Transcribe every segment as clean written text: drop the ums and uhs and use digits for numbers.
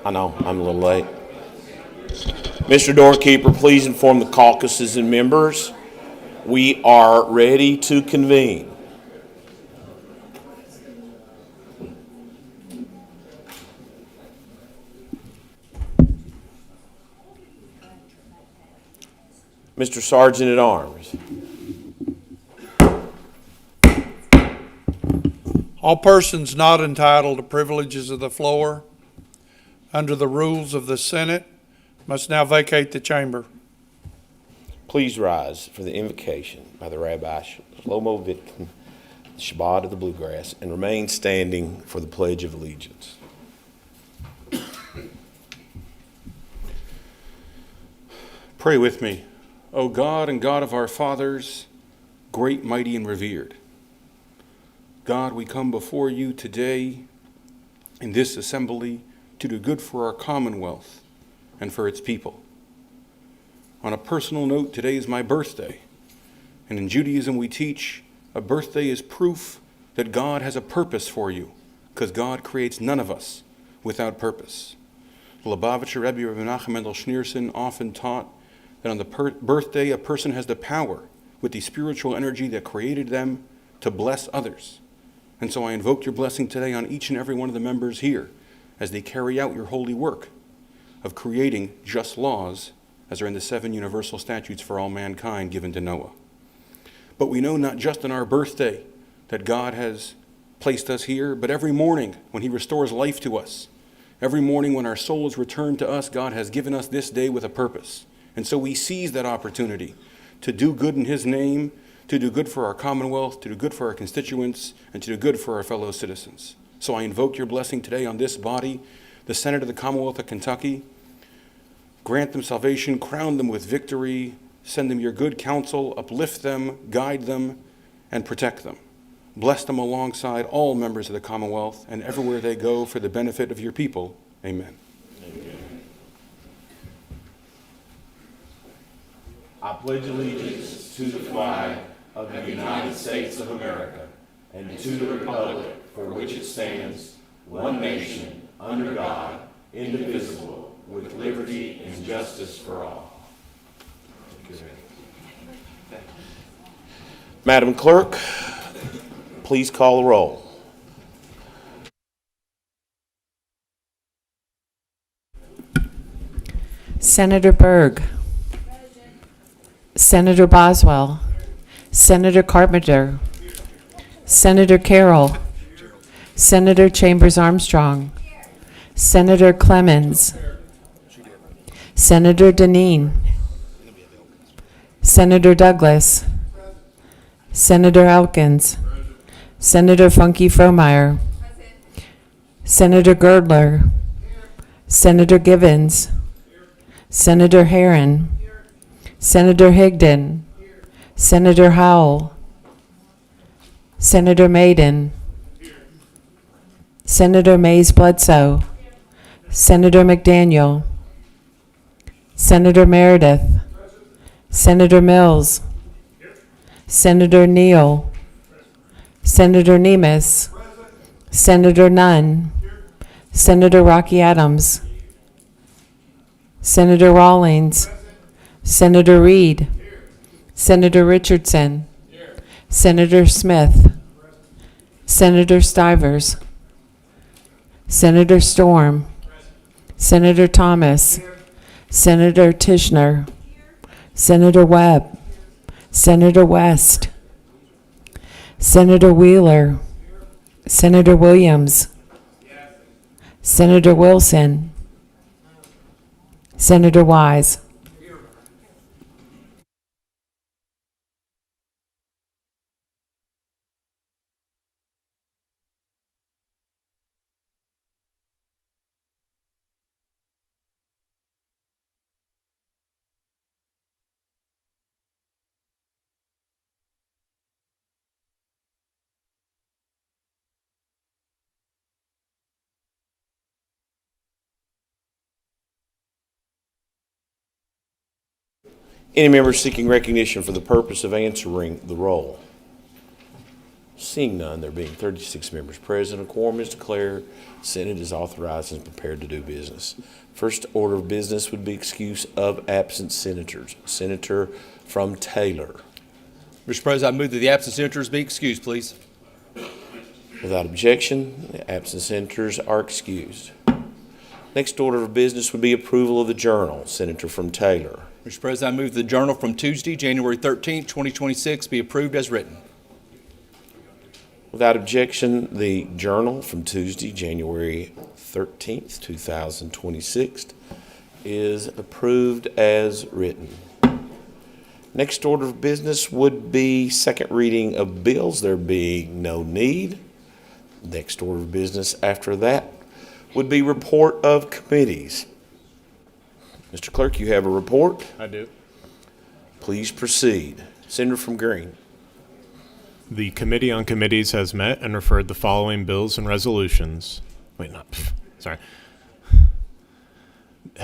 I know, I'm a little late. Mr. Doorkeeper, please inform the caucuses and members we are ready to convene. Mr. Sergeant at Arms. All persons not entitled to privileges of the floor under the rules of the Senate must now vacate the chamber. Please rise for the invocation by the Rabbi Shlomo Vitkin, Shabbat of the Bluegrass, and remain standing for the Pledge of Allegiance. Pray with me. O God and God of our fathers, great, mighty, and revered, God, we come before you today in this assembly to do good for our commonwealth and for its people. On a personal note, today is my birthday, and in Judaism we teach a birthday is proof that God has a purpose for you, because God creates none of us without purpose. The Lubavitcher Rebbe Rabbi Menachem Mendel Schneerson often taught that on the birthday a person has the power with the spiritual energy that created them to bless others. And so I invoke your blessing today on each and every one of the members here as they carry out your holy work of creating just laws as are in the 7 universal statutes for all mankind given to Noah. But we know not just on our birthday that God has placed us here, but every morning when he restores life to us, every morning when our soul is returned to us, God has given us this day with a purpose. And so we seize that opportunity to do good in his name, to do good for our commonwealth, to do good for our constituents, and to do good for our fellow citizens. So I invoke your blessing today on this body, the Senate of the Commonwealth of Kentucky. Grant them salvation, crown them with victory, send them your good counsel, uplift them, guide them, and protect them. Bless them alongside all members of the Commonwealth and everywhere they go for the benefit of your people. Amen. I pledge allegiance to the flag of the United States of America and to the republic for which it stands, one nation, under God, indivisible, with liberty and justice for all. Madam Clerk, please call the roll. Senator Berg. Senator Boswell. Senator Carpenter. Senator Carroll. Senator Chambers Armstrong. Senator Clemens. Senator Deneen. Senator Douglas. Senator Elkins. Senator Funky Fromeyer. Senator Girdler. Senator Givens. Senator Herron. Senator Higdon. Senator Howell. Senator Maiden. Senator Mays Bledsoe. Senator McDaniel. Senator Meredith. Senator Mills. Senator Neal. Senator Nemes. Senator Nunn. Senator Rocky Adams. Senator Rawlings. Senator Reed. Senator Richardson. Senator Smith. Senator Stivers. Senator Storm. Senator Thomas. Senator Tishner. Senator Webb. Senator West. Senator Wheeler. Senator Williams. Senator Wilson. Senator Wise. Any member seeking recognition for the purpose of answering the roll? Seeing none, there being 36 members present, a quorum is declared. Senate is authorized and prepared to do business. First order of business would be excuse of absent senators. Senator from Taylor. Mr. President, I move that the absent senators be excused, please. Without objection, the absent senators are excused. Next order of business would be approval of the journal. Senator from Taylor. Mr. President, I move the journal from Tuesday, January 13th, 2026 be approved as written. Without objection, the journal from Tuesday, January 13th, 2026 is approved as written. Next order of business would be second reading of bills, there being no need. Next order of business after that would be report of committees. Mr. Clerk, you have a report? I do. Please proceed. Senator from Green. The Committee on Committees has met and referred the following bills and resolutions. Sorry.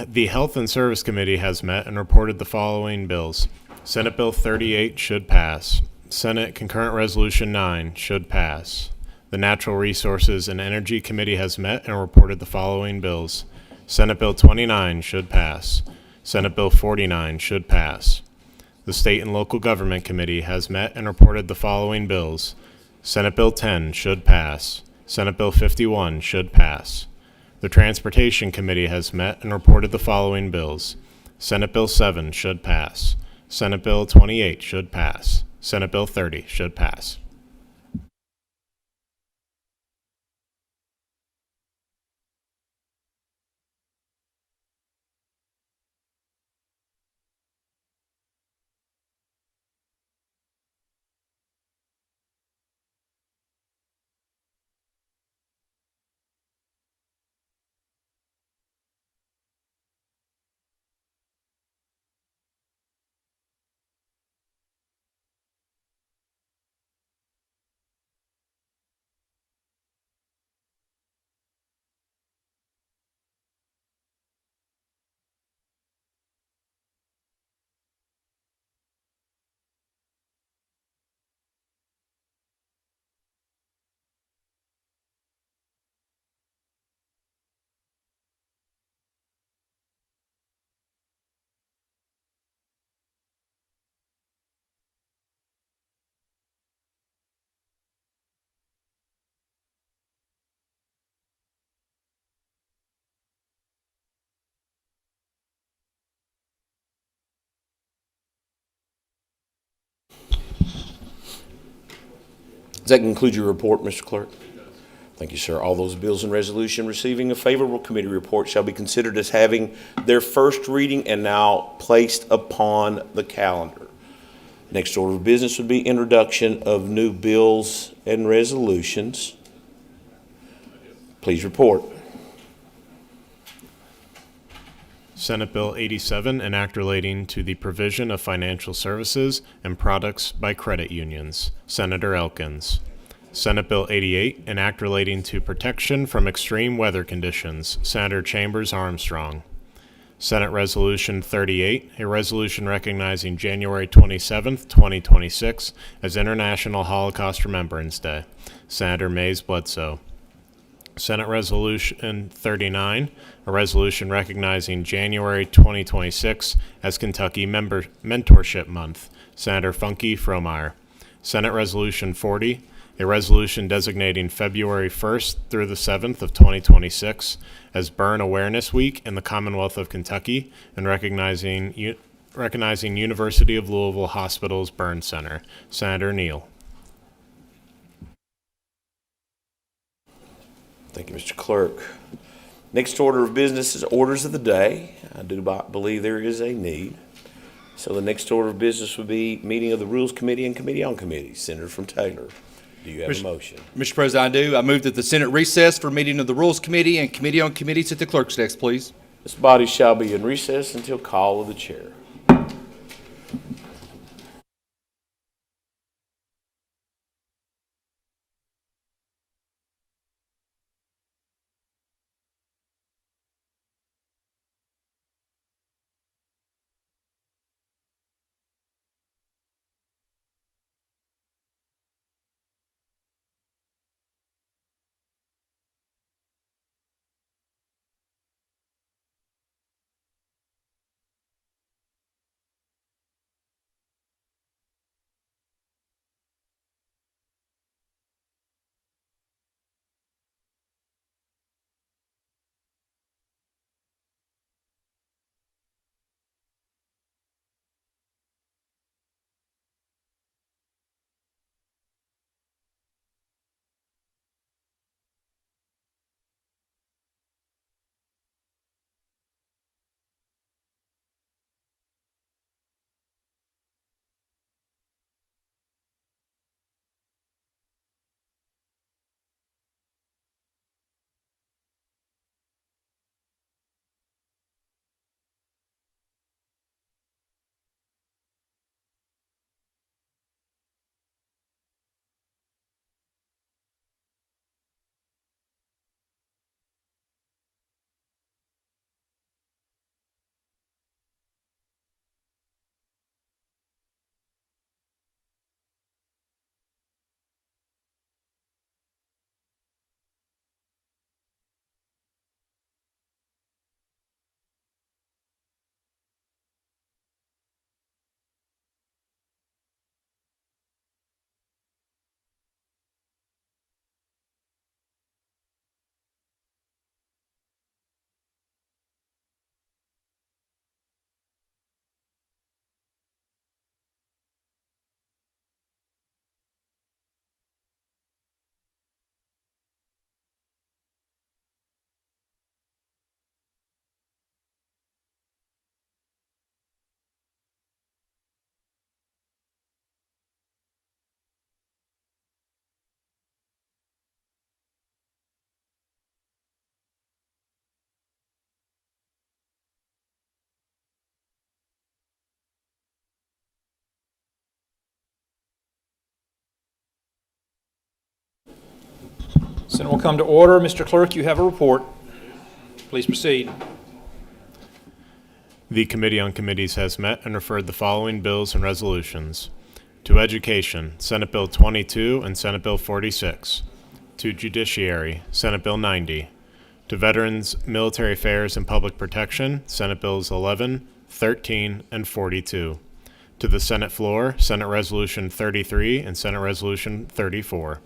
The Health and Service Committee has met and reported the following bills. Senate Bill 38 should pass. Senate Concurrent Resolution 9 should pass. The Natural Resources and Energy Committee has met and reported the following bills. Senate Bill 29 should pass. Senate Bill 49 should pass. The State and Local Government Committee has met and reported the following bills. Senate Bill 10 should pass. Senate Bill 51 should pass. The Transportation Committee has met and reported the following bills. Senate Bill 7 should pass. Senate Bill 28 should pass. Senate Bill 30 should pass. Does that conclude your report, Mr. Clerk? Thank you, sir. All those bills and resolution receiving a favorable committee report shall be considered as having their first reading and now placed upon the calendar. Next order of business would be introduction of new bills and resolutions. Please report. Senate Bill 87, an act relating to the provision of financial services and products by credit unions. Senator Elkins. Senate Bill 88, an act relating to protection from extreme weather conditions. Senator Chambers Armstrong. Senate Resolution 38, a resolution recognizing January 27, 2026 as International Holocaust Remembrance Day. Senator Mays Bledsoe. Senate Resolution 39, a resolution recognizing January 2026 as Kentucky Mentorship Month. Senator Funke Fromeyer. Senate Resolution 40, a resolution designating February 1st through the 7th of 2026 as Burn Awareness Week in the Commonwealth of Kentucky and recognizing University of Louisville Hospital's Burn Center. Senator Neal. Thank you, Mr. Clerk. Next order of business is orders of the day. I do believe there is a need. So the next order of business would be meeting of the Rules Committee and Committee on Committees. Senator from Taylor, do you have a motion? Mr. President, I do. I move that the Senate recess for meeting of the Rules Committee and Committee on Committees at the clerk's desk, please. This body shall be in recess until call of the chair. Senate will come to order. Mr. Clerk, you have a report. Please proceed. The Committee on Committees has met and referred the following bills and resolutions. To Education, Senate Bill 22 and Senate Bill 46. To Judiciary, Senate Bill 90. To Veterans, Military Affairs, and Public Protection, Senate Bills 11, 13, and 42. To the Senate floor, Senate Resolution 33 and Senate Resolution 34.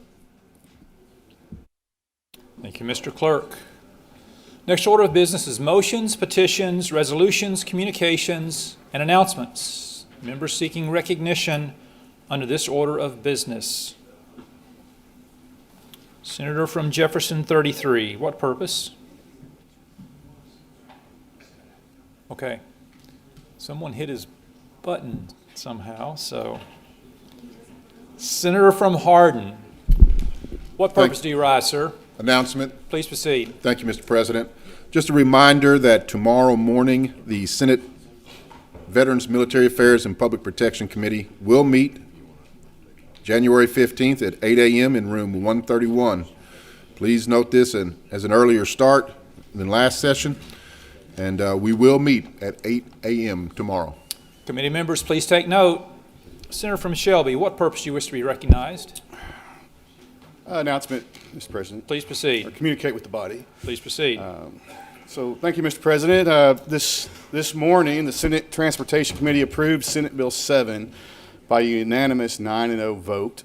Thank you, Mr. Clerk. Next order of business is motions, petitions, resolutions, communications, and announcements. Members seeking recognition under this order of business. Senator from Jefferson, 33. What purpose? Okay. Someone hit his button somehow, so. Senator from Hardin. What purpose do you rise, sir? Announcement. Please proceed. Thank you, Mr. President. Just a reminder that tomorrow morning, the Senate Veterans, Military Affairs, and Public Protection Committee will meet January 15th at 8 a.m. in room 131. Please note this as an earlier start than last session, and we will meet at 8 a.m. tomorrow. Committee members, please take note. Senator from Shelby, what purpose do you wish to be recognized? Announcement, Mr. President. Please proceed. Communicate with the body. Please proceed. So thank you, Mr. President. This morning, the Senate Transportation Committee approved Senate Bill 7 by a unanimous 9-0 vote.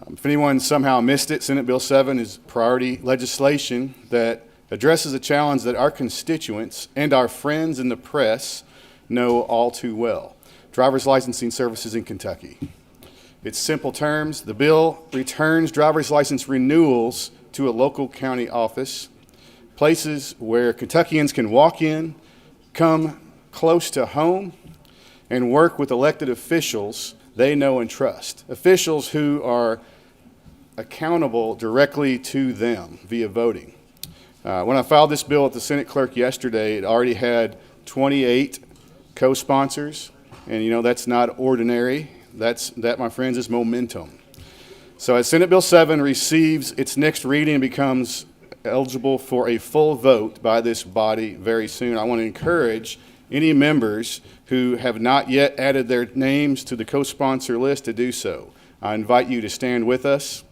If anyone somehow missed it, Senate Bill 7 is priority legislation that addresses a challenge that our constituents and our friends in the press know all too well: driver's licensing services in Kentucky. Its simple terms, the bill returns driver's license renewals to a local county office, places where Kentuckians can walk in, come close to home, and work with elected officials they know and trust, officials who are accountable directly to them via voting. When I filed this bill at the Senate clerk yesterday, it already had 28 co-sponsors, and you know that's not ordinary. That, my friends, is momentum. So as Senate Bill 7 receives its next reading and becomes eligible for a full vote by this body very soon, I want to encourage any members who have not yet added their names to the co-sponsor list to do so. I invite you to stand with us.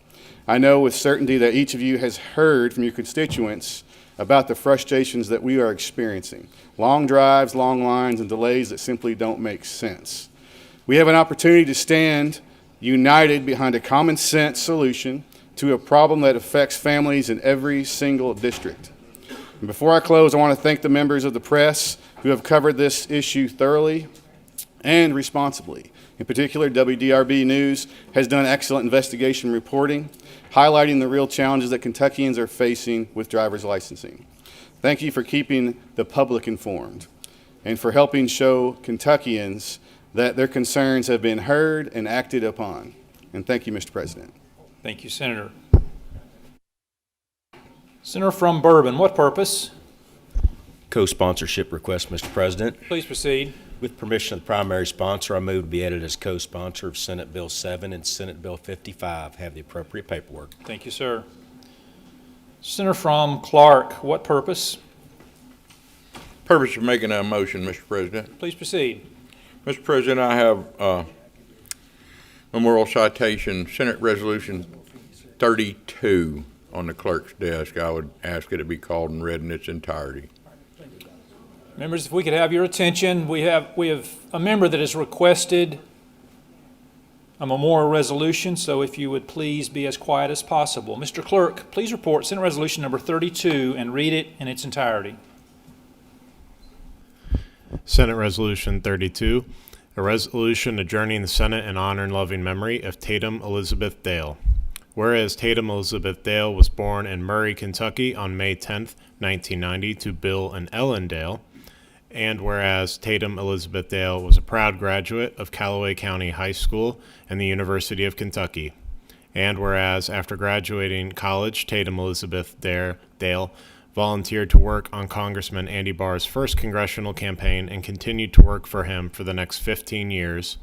I know with certainty that each of you has heard from your constituents about the frustrations that we are experiencing. Long drives, long lines, and delays that simply don't make sense. We have an opportunity to stand united behind a common sense solution to a problem that affects families in every single district. And before I close, I want to thank the members of the press who have covered this issue thoroughly and responsibly. In particular, WDRB News has done excellent investigation reporting, highlighting the real challenges that Kentuckians are facing with driver's licensing. Thank you for keeping the public informed and for helping show Kentuckians that their concerns have been heard and acted upon. And thank you, Mr. President. Thank you, Senator. Senator from Bourbon, what purpose? Co-sponsorship request, Mr. President. Please proceed. With permission of the primary sponsor, I move to be added as co-sponsor of Senate Bill 7 and Senate Bill 55. Have the appropriate paperwork. Thank you, sir. Senator from Clark, what purpose? Purpose of making a motion, Mr. President. Please proceed. Mr. President, I have memorial citation, Senate Resolution 32 on the clerk's desk. I would ask it to be called and read in its entirety. Members, if we could have your attention, we have a member that has requested a memorial resolution, so if you would please be as quiet as possible. Mr. Clerk, please report Senate Resolution number 32 and read it in its entirety. Senate Resolution 32, a resolution adjourning the Senate in honor and loving memory of Tatum Elizabeth Dale. Whereas Tatum Elizabeth Dale was born in Murray, Kentucky on May 10, 1990 to Bill and Ellen Dale, and whereas Tatum Elizabeth Dale was a proud graduate of Callaway County High School and the University of Kentucky, and whereas after graduating college, Tatum Elizabeth Dale volunteered to work on Congressman Andy Barr's first congressional campaign and continued to work for him for the next 15 years,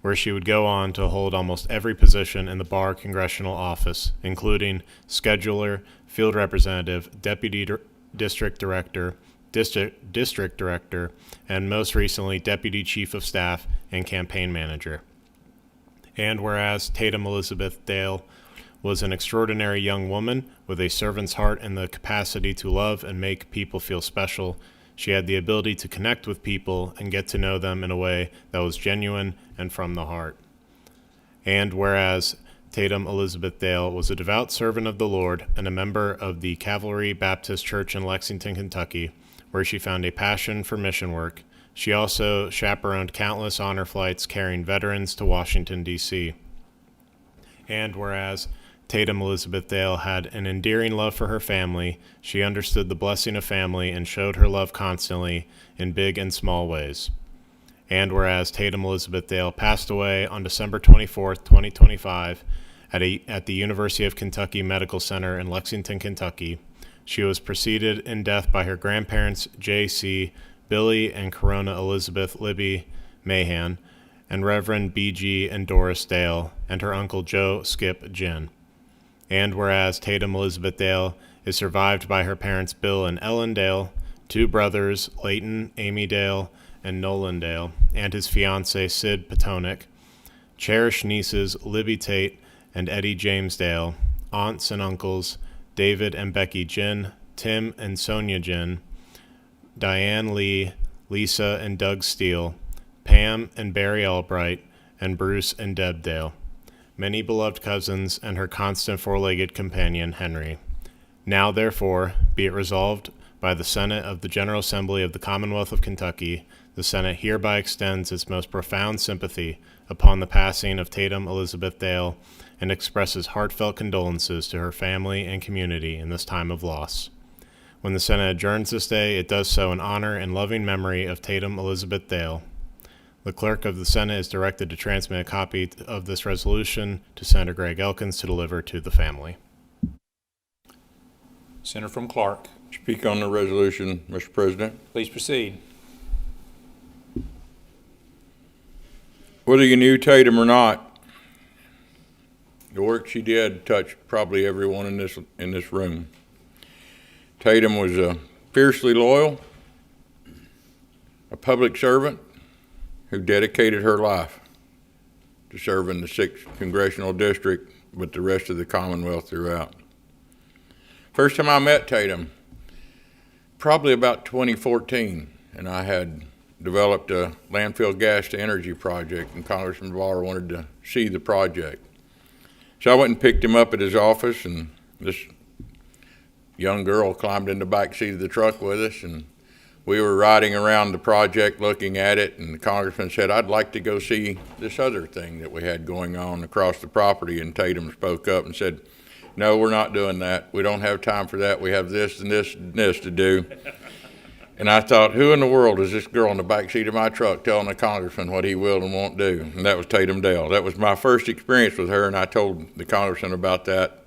where she would go on to hold almost every position in the bar congressional office, including scheduler, field representative, district director, district director, and most recently, deputy chief of staff and campaign manager. And whereas Tatum Elizabeth Dale was an extraordinary young woman with a servant's heart and the capacity to love and make people feel special, she had the ability to connect with people and get to know them in a way that was genuine and from the heart. And whereas Tatum Elizabeth Dale was a devout servant of the Lord and a member of the Calvary Baptist Church in Lexington, Kentucky, where she found a passion for mission work, she also chaperoned countless honor flights carrying veterans to Washington, D.C. And whereas Tatum Elizabeth Dale had an endearing love for her family, she understood the blessing of family and showed her love constantly in big and small ways. And whereas Tatum Elizabeth Dale passed away on December 24th, 2025, at the University of Kentucky Medical Center in Lexington, Kentucky, she was preceded in death by her grandparents J.C. Billy and Corona Elizabeth Libby Mahan, and Reverend B.G. and Doris Dale, and her uncle Joe Skip Ginn. And whereas Tatum Elizabeth Dale is survived by her parents Bill and Ellen Dale, two brothers, Leighton Amy Dale and Nolan Dale, and his fiancée Sid Potonik, cherished nieces Libby Tate and Eddie James Dale, aunts and uncles David and Becky Ginn, Tim and Sonia Ginn, Diane Lee, Lisa and Doug Steele, Pam and Barry Albright, and Bruce and Deb Dale, many beloved cousins, and her constant four-legged companion, Henry. Now, therefore, be it resolved by the Senate of the General Assembly of the Commonwealth of Kentucky, the Senate hereby extends its most profound sympathy upon the passing of Tatum Elizabeth Dale and expresses heartfelt condolences to her family and community in this time of loss. When the Senate adjourns this day, it does so in honor and loving memory of Tatum Elizabeth Dale. The clerk of the Senate is directed to transmit a copy of this resolution to Senator Greg Elkins to deliver to the family. Senator from Clark, Speak on the resolution, Mr. President. please proceed. Whether you knew Tatum or not, the work she did touched probably everyone in this room. Tatum was fiercely loyal, a public servant who dedicated her life to serving the 6th Congressional District, but the rest of the Commonwealth throughout. First time I met Tatum, probably about 2014, and I had developed a landfill gas to energy project, and Congressman Barr wanted to see the project. So I went and picked him up at his office, and this young girl climbed in the back seat of the truck with us, and we were riding around the project looking at it, and the congressman said, I'd like to go see this other thing that we had going on across the property, and Tatum spoke up and said, no, we're not doing that. We don't have time for that. We have this and this and this to do. And I thought, who in the world is this girl in the back seat of my truck telling the congressman what he will and won't do? And that was Tatum Dale. That was my first experience with her, and I told the congressman about that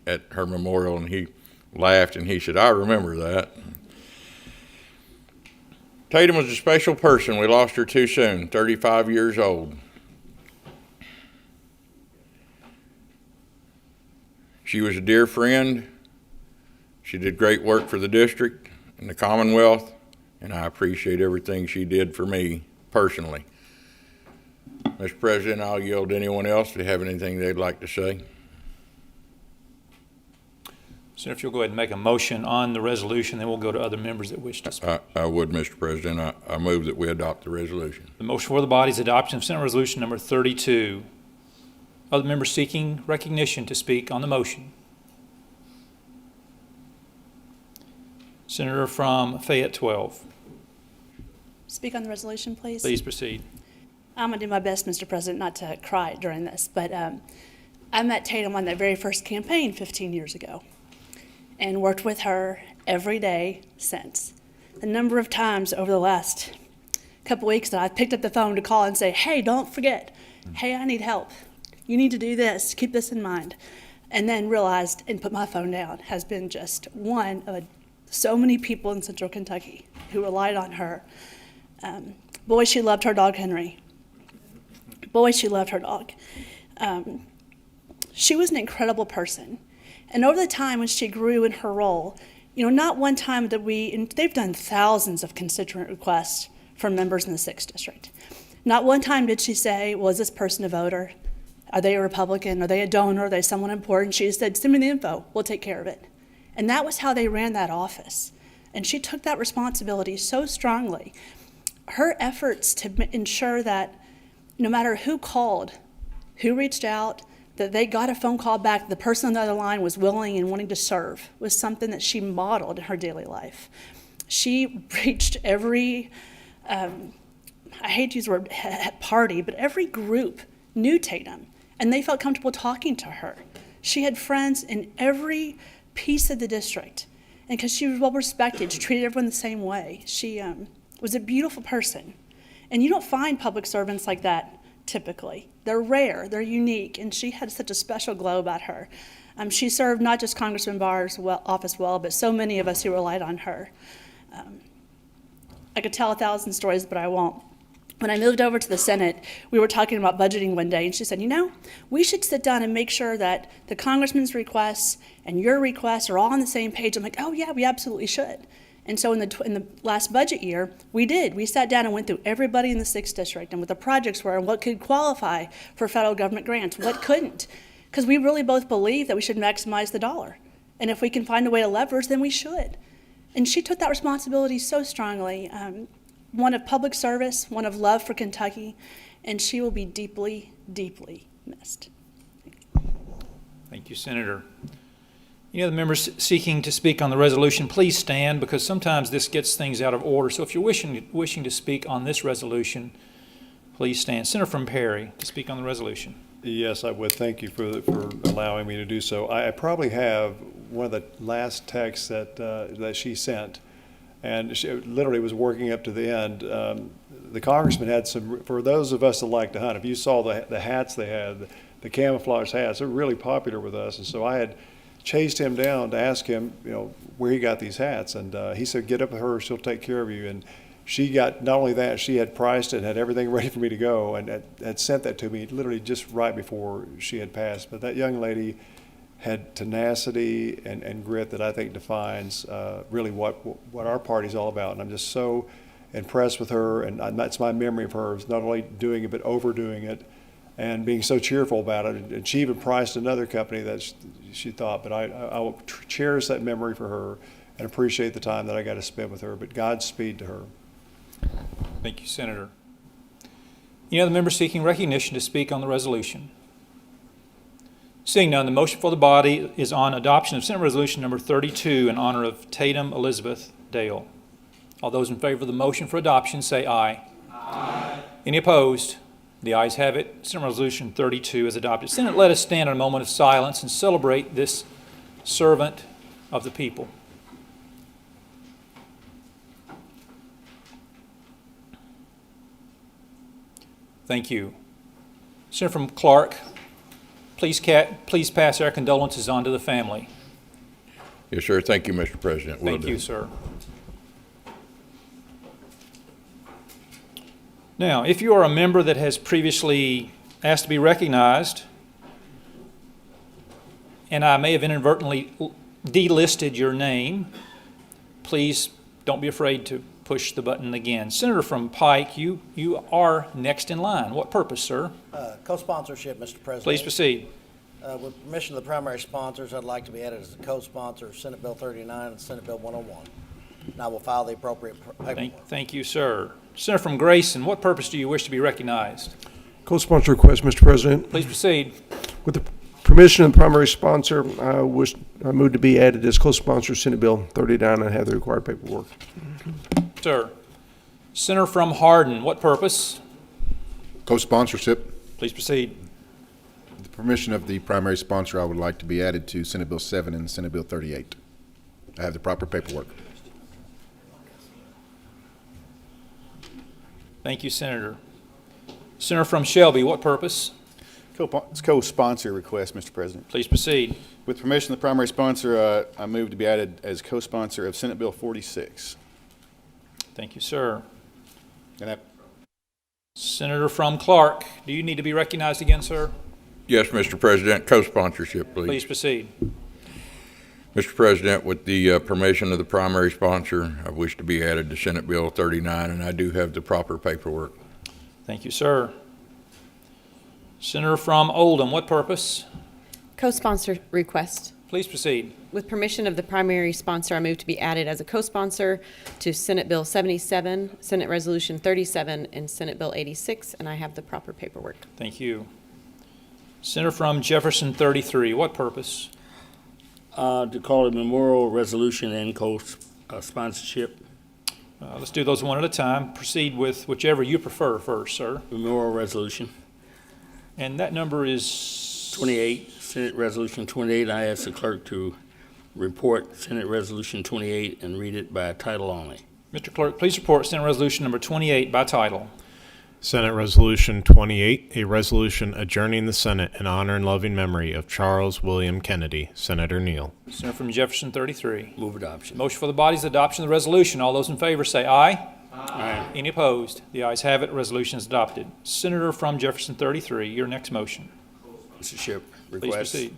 at her memorial, and he laughed and he said, I remember that. Tatum was a special person. We lost her too soon, 35 years old. She was a dear friend. She did great work for the district and the Commonwealth, and I appreciate everything she did for me personally. Mr. President, I'll yield to anyone else if they have anything they'd like to say. Senator, if you'll go ahead and make a motion on the resolution, then we'll go to other members that wish to speak. I would, Mr. President. I move that we adopt the resolution. The motion for the body is adoption of Senate Resolution number 32. Other members seeking recognition to speak on the motion. Senator from Fayette 12. Speak on the resolution, please. Please proceed. I'm going to do my best, Mr. President, not to cry during this, but I met Tatum on that very first campaign 15 years ago and worked with her every day since. The number of times over the last couple weeks that I've picked up the phone to call and say, hey, don't forget, hey, I need help. You need to do this, keep this in mind. And then realized and put my phone down has been just one of so many people in Central Kentucky who relied on her. Boy, she loved her dog Henry. Boy, she loved her dog. She was an incredible person. And over the time when she grew in her role, not one time did and they've done thousands of constituent requests from members in the 6th District. Not one time did she say, well, is this person a voter? Are they a Republican? Are they a donor? Are they someone important? She just said, send me the info. We'll take care of it. And that was how they ran that office. And she took that responsibility so strongly. Her efforts to ensure that no matter who called, who reached out, that they got a phone call back, the person on the other line was willing and wanting to serve, was something that she modeled in her daily life. She reached every, I hate to use the word party, but every group knew Tatum, and they felt comfortable talking to her. She had friends in every piece of the district, and because she was well respected, she treated everyone the same way. She was a beautiful person, and you don't find public servants like that typically. They're rare, they're unique, and she had such a special glow about her. She served not just Congressman Barr's office well, but so many of us who relied on her. I could tell 1,000 stories, but I won't. When I moved over to the Senate, we were talking about budgeting one day, and she said, we should sit down and make sure that the congressman's requests and your requests are all on the same page. I'm like, oh yeah, we absolutely should. And so in the last budget year, we did. We sat down and went through everybody in the 6th District and what the projects were and what could qualify for federal government grants, what couldn't. Because we really both believe that we should maximize the dollar. And if we can find a way to leverage, then we should. And she took that responsibility so strongly, one of public service, one of love for Kentucky, and she will be deeply, deeply missed. Thank you, Senator. The members seeking to speak on the resolution, please stand, because sometimes this gets things out of order. So if you're wishing to speak on this resolution, please stand. Senator from Perry to speak on the resolution. Yes, I would. Thank you for allowing me to do so. I probably have one of the last texts that she sent, and she literally was working up to the end. The congressman had some, for those of us that like to hunt, if you saw the hats they had, the camouflage hats, they're really popular with us. And so I had chased him down to ask him, where he got these hats. And he said, get up with her, she'll take care of you. And she got, not only that, she had priced it, had everything ready for me to go, and had sent that to me literally just right before she had passed. But that young lady had tenacity and grit that I think defines really what our party's all about. And I'm just so impressed with her, and that's my memory of her, is not only doing it, but overdoing it, and being so cheerful about it. And she even priced another company that she thought, but I will cherish that memory for her and appreciate the time that I got to spend with her. But Godspeed to her. Thank you, Senator. The member seeking recognition to speak on the resolution. Seeing none, the motion for the body is on adoption of Senate Resolution number 32 in honor of Tatum Elizabeth Dale. All those in favor of the motion for adoption say aye. Aye. Any opposed? The ayes have it. Senate Resolution 32 is adopted. Senate, let us stand in a moment of silence and celebrate this servant of the people. Thank you. Senator from Clark, please pass our condolences on to the family. Yes, sir. Thank you, Mr. President. Thank you, sir. Now, if you are a member that has previously asked to be recognized, and I may have inadvertently delisted your name, please don't be afraid to push the button again. Senator from Pike, you are next in line. What purpose, sir? Co-sponsorship, Mr. President. Please proceed. With permission of the primary sponsors, I'd like to be added as a co-sponsor of Senate Bill 39 and Senate Bill 101. And I will file the appropriate paperwork. Thank you, sir. Senator from Grayson, what purpose do you wish to be recognized? Co-sponsor request, Mr. President. Please proceed. With the permission of the primary sponsor, I move to be added as co-sponsor Senate Bill 39 and have the required paperwork. Sir. Senator from Hardin, what purpose? Co-sponsorship. Please proceed. With the permission of the primary sponsor, I would like to be added to Senate Bill 7 and Senate Bill 38. I have the proper paperwork. Thank you, Senator. Senator from Shelby, what purpose? It's co-sponsor request, Mr. President. Please proceed. With permission of the primary sponsor, I move to be added as co-sponsor of Senate Bill 46. Thank you, sir. And Senator from Clark, do you need to be recognized again, sir? Yes, Mr. President. Co-sponsorship, please. Please proceed. Mr. President, with the permission of the primary sponsor, I wish to be added to Senate Bill 39, and I do have the proper paperwork. Thank you, sir. Senator from Oldham, what purpose? Co-sponsor request. Please proceed. With permission of the primary sponsor, I move to be added as a co-sponsor to Senate Bill 77, Senate Resolution 37, and Senate Bill 86, and I have the proper paperwork. Thank you. Senator from Jefferson 33, what purpose? To call a memorial resolution and co-sponsorship. Let's do those one at a time. Proceed with whichever you prefer first, sir. Memorial resolution. And that number is? 28, Senate Resolution 28. I ask the clerk to report Senate Resolution 28 and read it by title only. Mr. Clerk, please report Senate Resolution number 28 by title. Senate Resolution 28, a resolution adjourning the Senate in honor and loving memory of Charles William Kennedy. Senator Neal. Senator from Jefferson 33. Move adoption. Motion for the body's adoption of the resolution. All those in favor say aye. Aye. Any opposed? The ayes have it. Resolution is adopted. Senator from Jefferson 33, your next motion. Mr. Ship, Please request. proceed.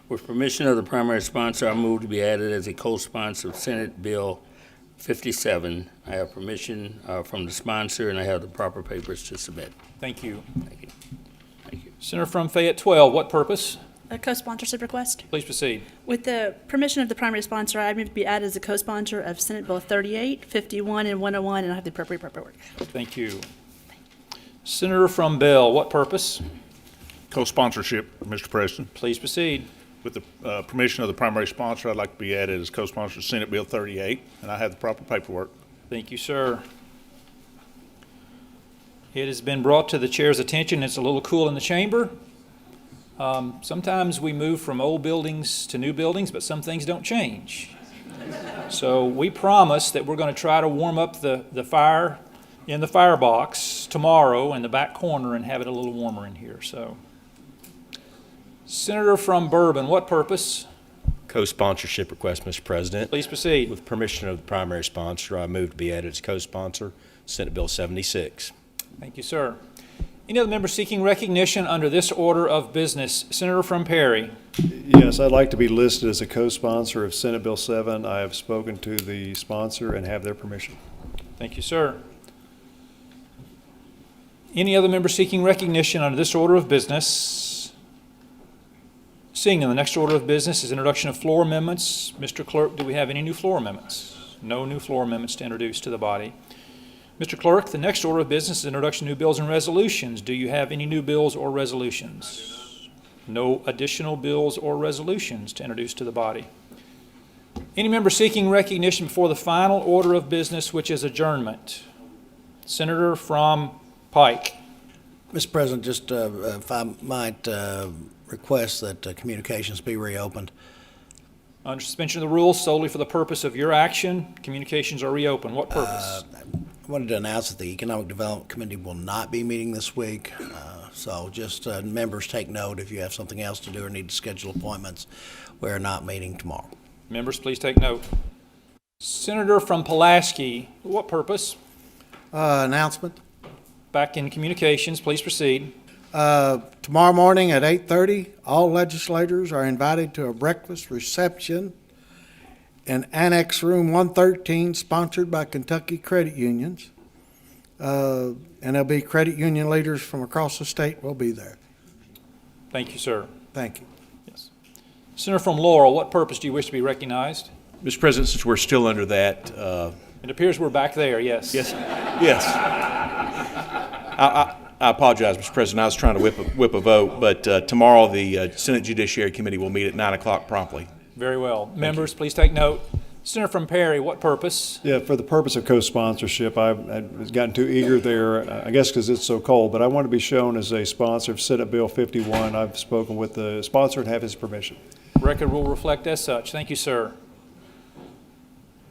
With permission of the primary sponsor, I move to be added as a co-sponsor of Senate Bill 57. I have permission from the sponsor, and I have the proper papers to submit. Thank you. Thank you. Thank you. Senator from Fayette 12, what purpose? A co-sponsorship request. Please proceed. With the permission of the primary sponsor, I move to be added as a co-sponsor of Senate Bill 38, 51, and 101, and I have the appropriate paperwork. Thank you. Senator from Bell, what purpose? Co-sponsorship, Mr. President. Please proceed. With the permission of the primary sponsor, I'd like to be added as co-sponsor of Senate Bill 38, and I have the proper paperwork. Thank you, sir. It has been brought to the chair's attention, it's a little cool in the chamber. Sometimes we move from old buildings to new buildings, but some things don't change. So we promise that we're going to try to warm up the fire in the firebox tomorrow in the back corner and have it a little warmer in here. So, Senator from Bourbon, what purpose? Co-sponsorship request, Mr. President. Please proceed. With permission of the primary sponsor, I move to be added as co-sponsor, Senate Bill 76. Thank you, sir. Any other members seeking recognition under this order of business? Senator from Perry. Yes, I'd like to be listed as a co-sponsor of Senate Bill 7. I have spoken to the sponsor and have their permission. Thank you, sir. Any other members seeking recognition under this order of business? Seeing none, the next order of business is introduction of floor amendments. Mr. Clerk, do we have any new floor amendments? No new floor amendments to introduce to the body. Mr. Clerk, the next order of business is introduction of new bills and resolutions. Do you have any new bills or resolutions? No additional bills or resolutions to introduce to the body. Any member seeking recognition before the final order of business, which is adjournment? Senator from Pike. Mr. President, just if I might request that communications be reopened. Under suspension of the rules solely for the purpose of your action, communications are reopened. What purpose? I wanted to announce that the Economic Development Committee will not be meeting this week. So just members take note if you have something else to do or need to schedule appointments. We're not meeting tomorrow. Members, please take note. Senator from Pulaski, what purpose? Announcement. Back in communications, please proceed. Tomorrow morning at 8:30, all legislators are invited to a breakfast reception in Annex Room 113, sponsored by Kentucky Credit Unions. And there'll be credit union leaders from across the state will be there. Thank you, sir. Thank you. Yes. Senator from Laurel, what purpose do you wish to be recognized? Mr. President, since we're still under that... it appears we're back there, yes. Yes. Yes. I apologize, Mr. President. I was trying to whip a vote, but tomorrow the Senate Judiciary Committee will meet at 9 o'clock promptly. Very well. Members, please take note. Senator from Perry, what purpose? Yeah, for the purpose of co-sponsorship, I've gotten too eager there, I guess because it's so cold, but I want to be shown as a sponsor of Senate Bill 51. I've spoken with the sponsor and have his permission. Record will reflect as such. Thank you, sir.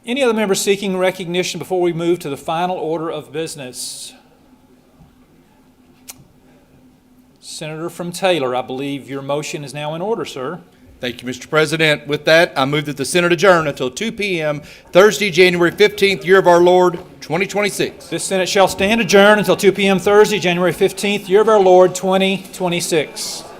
Any other members seeking recognition before we move to the final order of business? Senator from Taylor, I believe your motion is now in order, sir. Thank you, Mr. President. With that, I move that the Senate adjourn until 2 p.m. Thursday, January 15th, year of our Lord, 2026. This Senate shall stand adjourned until 2 p.m. Thursday, January 15th, year of our Lord, 2026.